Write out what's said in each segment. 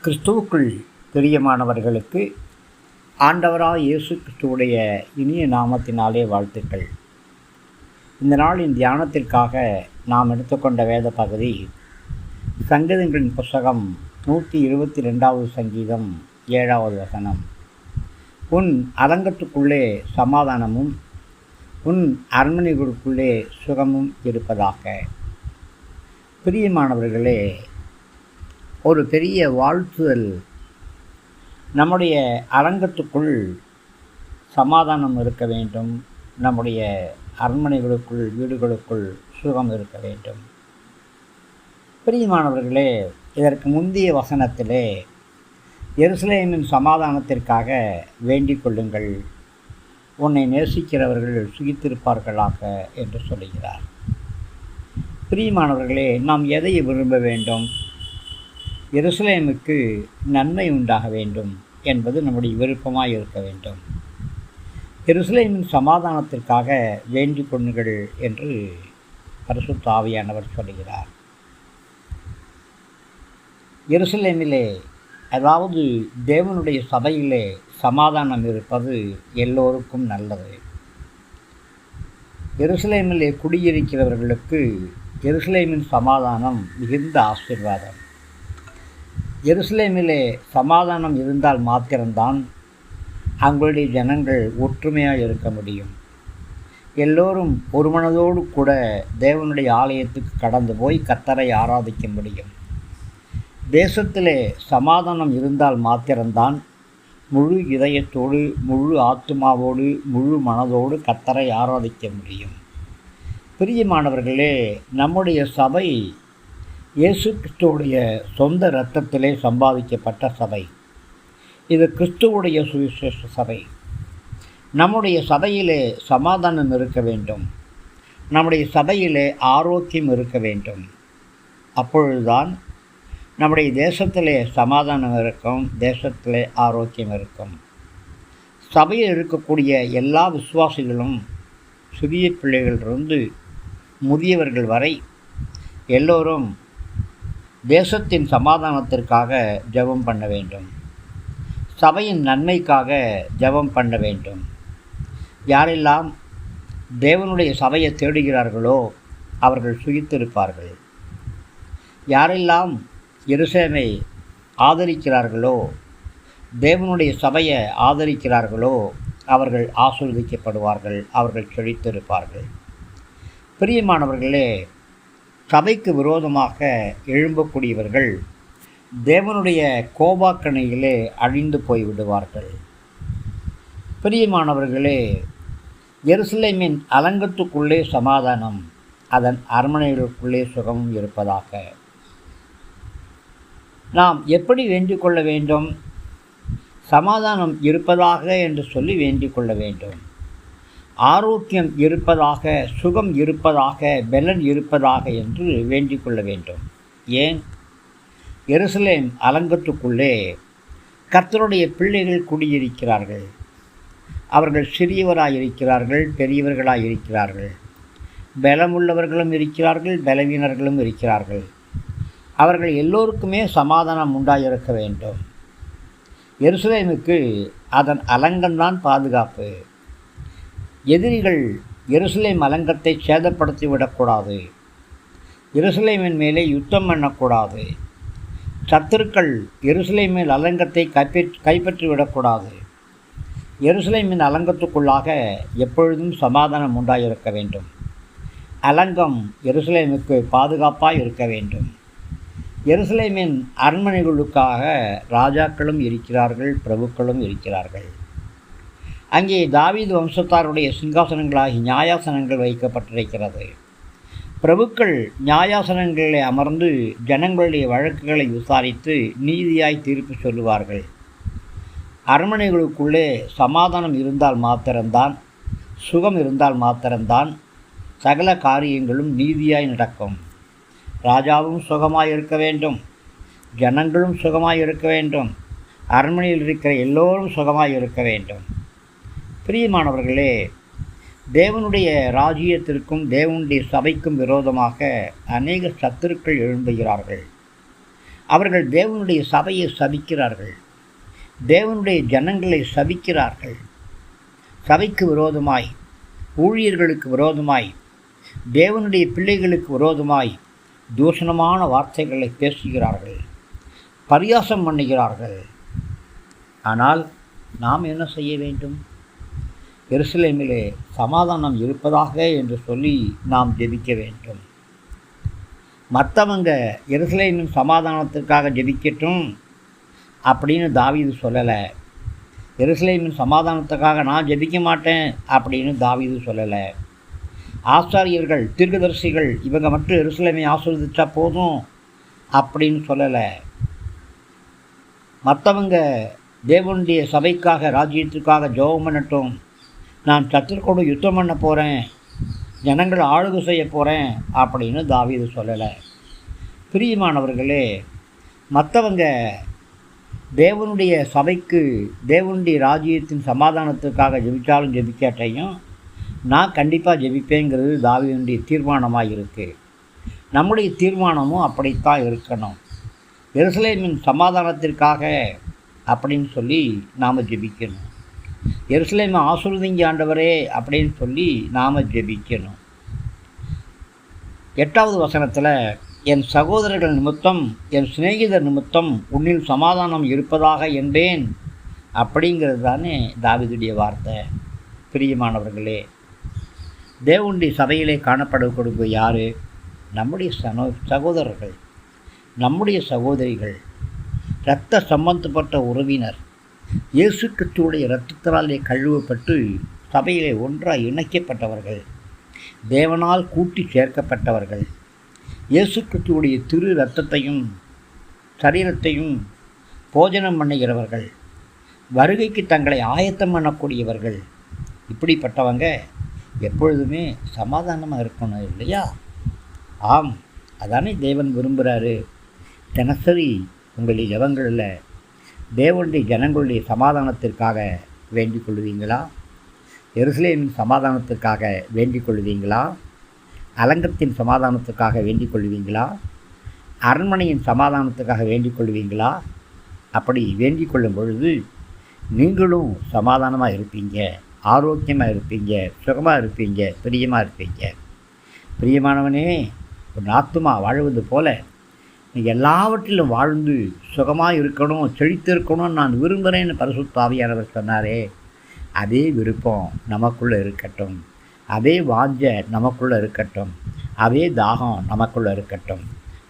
கிறிஸ்துவுக்குள் பிரியமானவர்களுக்கு ஆண்டவராக இயேசு கிறிஸ்துவுடைய இனிய நாமத்தினாலே வாழ்த்துக்கள். இந்த நாளின் தியானத்திற்காக நாம் எடுத்துக்கொண்ட வேத பகுதி சங்கீதங்களின் புஸ்தகம் 122வது சங்கீதம் 7வது வசனம். உன் அரங்கத்துக்குள்ளே சமாதானமும் உன் அரண்மனைகளுக்குள்ளே சுகமும் இருப்பதாக. பிரியமானவர்களே, ஒரு பெரிய வாழ்த்துதல். நம்முடைய அரங்கத்துக்குள் சமாதானம் இருக்க வேண்டும், நம்முடைய அரண்மனைகளுக்குள் வீடுகளுக்குள் சுகம் இருக்க வேண்டும். பிரியமானவர்களே, இதற்கு முந்தைய வசனத்திலே எருசலேமின் சமாதானத்திற்காக வேண்டிக் கொள்ளுங்கள், உன்னை நேசிக்கிறவர்கள் சுகித்திருப்பார்களாக என்று சொல்லுகிறார். பிரியமானவர்களே, நாம் எதை விரும்ப வேண்டும்? எருசலேமுக்கு நன்மை உண்டாக வேண்டும் என்பது நம்முடைய விருப்பமாக இருக்க வேண்டும். எருசலேமின் சமாதானத்திற்காக வேண்டிக் கொள்ளுங்கள் என்று பரிசுத்த ஆவியானவர் சொல்கிறார். எருசலேமிலே, அதாவது தேவனுடைய சபையிலே சமாதானம் இருப்பது எல்லோருக்கும் நல்லது. எருசலேமிலே குடியிருக்கிறவர்களுக்கு எருசலேமின் சமாதானம் மிகுந்த ஆசீர்வாதம். எருசலேமிலே சமாதானம் இருந்தால் மாத்திரம்தான் அவங்களுடைய ஜனங்கள் ஒற்றுமையாக இருக்க முடியும். எல்லோரும் ஒரு மனதோடு கூட தேவனுடைய ஆலயத்துக்கு கடந்து போய் கர்த்தரை ஆராதிக்க முடியும். தேசத்திலே சமாதானம் இருந்தால் மாத்திரம்தான் முழு இதயத்தோடு, முழு ஆத்துமாவோடு, முழு மனதோடு கர்த்தரை ஆராதிக்க முடியும். பிரியமானவர்களே, நம்முடைய சபை இயேசு கிறிஸ்துவுடைய சொந்த இரத்தத்திலே சம்பாதிக்கப்பட்ட சபை. இது கிறிஸ்துவுடைய சுவிசேஷ சபை. நம்முடைய சபையிலே சமாதானம் இருக்க வேண்டும், நம்முடைய சபையிலே ஆரோக்கியம் இருக்க வேண்டும். அப்பொழுதுதான் நம்முடைய தேசத்திலே சமாதானம் இருக்கும், தேசத்திலே ஆரோக்கியம் இருக்கும். சபையில் இருக்கக்கூடிய எல்லா விசுவாசிகளும், சிறிய பிள்ளைகளிலிருந்து முதியவர்கள் வரை எல்லோரும் தேசத்தின் சமாதானத்திற்காக ஜெபம் பண்ண வேண்டும், சபையின் நன்மைக்காக ஜெபம் பண்ண வேண்டும். யாரெல்லாம் தேவனுடைய சபையை தேடுகிறார்களோ அவர்கள் சுகித்திருப்பார்கள். யாரெல்லாம் எருசலேமை ஆதரிக்கிறார்களோ, தேவனுடைய சபையை ஆதரிக்கிறார்களோ அவர்கள் ஆசீர்வதிக்கப்படுவார்கள், அவர்கள் செழித்திருப்பார்கள். பிரியமானவர்களே, சபைக்கு விரோதமாக எழும்பக்கூடியவர்கள் தேவனுடைய கோபாக்கணையிலே அழிந்து போய்விடுவார்கள். பிரியமானவர்களே, எருசலேமின் அலங்கத்துக்குள்ளே சமாதானம், அதன் அரண்மனைகளுக்குள்ளே சுகமும் இருப்பதாக. நாம் எப்படி வேண்டிக் கொள்ள வேண்டும்? சமாதானம் இருப்பதாக என்று சொல்லி வேண்டிக் கொள்ள வேண்டும். ஆரோக்கியம் இருப்பதாக, சுகம் இருப்பதாக, பலன் இருப்பதாக என்று வேண்டிக் கொள்ள வேண்டும். ஏன்? எருசலேம் அலங்கத்துக்குள்ளே கர்த்தருடைய பிள்ளைகள் குடியிருக்கிறார்கள். அவர்கள் சிறியவராயிருக்கிறார்கள், பெரியவர்களாயிருக்கிறார்கள், பலமுள்ளவர்களும் இருக்கிறார்கள், பலவீனர்களும் இருக்கிறார்கள். அவர்கள் எல்லோருக்குமே சமாதானம் உண்டாயிருக்க வேண்டும். எருசலேமுக்கு அதன் அலங்கம்தான் பாதுகாப்பு. எதிரிகள் எருசலேம் அலங்கத்தை சேதப்படுத்திவிடக்கூடாது. எருசலேமின் மேலே யுத்தம் பண்ணக்கூடாது. சத்துருக்கள் எருசலேமின் அலங்கத்தை கைப்பற்றிவிடக்கூடாது. எருசலேமின் அலங்கத்துக்குள்ளாக எப்பொழுதும் சமாதானம் உண்டாயிருக்க வேண்டும். அலங்கம் எருசலேமுக்கு பாதுகாப்பாக இருக்க வேண்டும். எருசலேமின் அரண்மனைகளுக்காக ராஜாக்களும் இருக்கிறார்கள், பிரபுக்களும் இருக்கிறார்கள். அங்கே தாவீது வம்சத்தாருடைய சிங்காசனங்களாகி நியாயாசனங்கள் வைக்கப்பட்டிருக்கிறது. பிரபுக்கள் நியாயாசனங்களிலே அமர்ந்து ஜனங்களுடைய வழக்குகளை விசாரித்து நீதியாய் தீர்ப்பு சொல்லுவார்கள். அரண்மனைகளுக்குள்ளே சமாதானம் இருந்தால் மாத்திரம்தான், சுகம் இருந்தால் மாத்திரம்தான் சகல காரியங்களும் நீதியாய் நடக்கும். ராஜாவும் சுகமாய் இருக்க வேண்டும், ஜனங்களும் சுகமாய் இருக்க வேண்டும், அரண்மனையில் இருக்கிற எல்லோரும் சுகமாய் இருக்க வேண்டும். பிரியமானவர்களே, தேவனுடைய ராஜ்யத்திற்கும் தேவனுடைய சபைக்கும் விரோதமாக அநேக சத்துருக்கள் எழும்புகிறார்கள். அவர்கள் தேவனுடைய சபையை சபிக்கிறார்கள், தேவனுடைய ஜனங்களை சபிக்கிறார்கள். சபைக்கு விரோதமாய், ஊழியர்களுக்கு விரோதமாய், தேவனுடைய பிள்ளைகளுக்கு விரோதமாய் தூஷணமான வார்த்தைகளை பேசுகிறார்கள், பரியாசம் பண்ணுகிறார்கள். ஆனால் நாம் என்ன செய்ய வேண்டும்? எருசலேமிலே சமாதானம் இருப்பதாக என்று சொல்லி நாம் ஜெபிக்க வேண்டும். மற்றவங்க எருசலேமின் சமாதானத்திற்காக ஜெபிக்கட்டும் அப்படின்னு தாவீது சொல்லலை. எருசலேமின் சமாதானத்துக்காக நான் ஜெபிக்க மாட்டேன் அப்படின்னு தாவீது சொல்லலை. ஆசாரியர்கள், தீர்க்கதரிசிகள் இவங்க மட்டும் எருசலேமை ஆசீர்வதிச்சா போதும் அப்படின்னு சொல்லலை. மற்றவங்க தேவனுடைய சபைக்காக, ராஜ்யத்துக்காக ஜெபம் பண்ணட்டும், நான் சத்துருக்கோடு யுத்தம் பண்ண போகிறேன், ஜனங்கள் ஆளுகை செய்ய போகிறேன் அப்படின்னு தாவீது சொல்லலை. பிரியமானவர்களே, மற்றவங்க தேவனுடைய சபைக்கு, தேவனுடைய ராஜ்யத்தின் சமாதானத்துக்காக ஜெபித்தாலும் ஜெபிக்காட்டையும் நான் கண்டிப்பாக ஜெபிப்பேங்கிறது தாவீதுடைய தீர்மானமாக இருக்குது. நம்முடைய தீர்மானமும் அப்படித்தான் இருக்கணும். எருசலேமின் சமாதானத்திற்காக அப்படின்னு சொல்லி நாம் ஜெபிக்கணும். எருசலேமை ஆசீர்வதிங்க ஆண்டவரே அப்படின்னு சொல்லி நாம் ஜெபிக்கணும். 8வது வசனத்தில், என் சகோதரர்கள் நிமித்தம், என் சிநேகிதர் நிமித்தம் உன்னில் சமாதானம் இருப்பதாக என்பேன் அப்படிங்கிறது தானே தாவீதுடைய வார்த்தை. பிரியமானவர்களே, தேவனுடைய சபையிலே காணப்படக்கூடிய யார்? நம்முடைய சகோதரர்கள், நம்முடைய சகோதரிகள், இரத்த சம்பந்தப்பட்ட உறவினர், இயேசு கிறிஸ்துவுடைய இரத்தத்தினாலே கழுவப்பட்டு சபையிலே ஒன்றாக இணைக்கப்பட்டவர்கள், தேவனால் கூட்டி சேர்க்கப்பட்டவர்கள், இயேசு கிறிஸ்துவுடைய திரு இரத்தத்தையும் சரீரத்தையும் போஜனம் பண்ணுகிறவர்கள், வருகைக்கு தங்களை ஆயத்தம் பண்ணக்கூடியவர்கள். இப்படிப்பட்டவங்க எப்பொழுதுமே சமாதானமாக இருக்கணும் இல்லையா? ஆம், அதானே தேவன் விரும்புகிறாரு. தினசரி உங்களுடைய ஜெபங்களில் தேவனுடைய ஜனங்களுடைய சமாதானத்திற்காக வேண்டிக் கொள்வீங்களா? எருசலேமின் சமாதானத்திற்காக வேண்டிக் கொள்வீங்களா? அலங்கத்தின் சமாதானத்துக்காக வேண்டிக் கொள்வீங்களா? அரண்மனையின் சமாதானத்துக்காக வேண்டிக் கொள்வீங்களா? அப்படி வேண்டிக் கொள்ளும் பொழுது நீங்களும் சமாதானமாக இருப்பீங்க, ஆரோக்கியமாக இருப்பீங்க, சுகமாக இருப்பீங்க, பிரியமாக இருப்பீங்க. பிரியமானவனே, ஒரு ஆத்துமா வாழ்வது போல நீ எல்லாவற்றிலும் வாழ்ந்து சுகமாக இருக்கணும், செழித்திருக்கணும்னு நான் விரும்புகிறேன்னு பரிசுத்த ஆவியானவர் சொன்னாரே, அதே விருப்பம் நமக்குள்ளே இருக்கட்டும், அதே வாஞ்சை நமக்குள்ளே இருக்கட்டும், அதே தாகம் நமக்குள்ளே இருக்கட்டும்.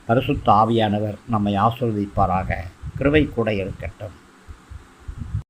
பரிசுத்த ஆவியானவர் நம்மை ஆசீர்வதிப்பாராக. கிருபை கூட இருக்கட்டும்.